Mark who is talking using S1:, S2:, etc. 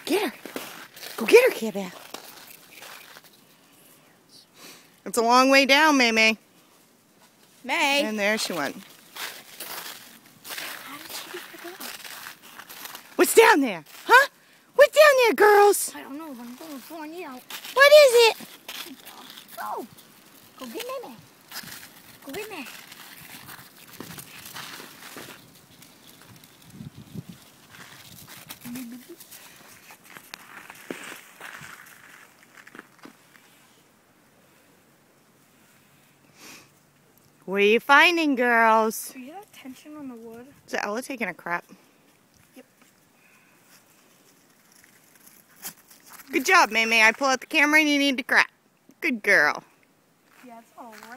S1: Get her. Go get her, Care Bear. It's a long way down, May May.
S2: May.
S1: And there she went.
S2: How did she get her down?
S1: What's down there? Huh? What's down there, girls?
S2: I don't know. I'm going to find you out.
S1: What is it?
S2: Go. Go get May. Go get May.
S1: What are you finding, girls?
S2: Do you hear that tension on the wood?
S1: Is Ella taking a crap?
S2: Yep.
S1: Good job, May May. I pull out the camera and you need to crap. Good girl.
S2: Yeah, it's all wood.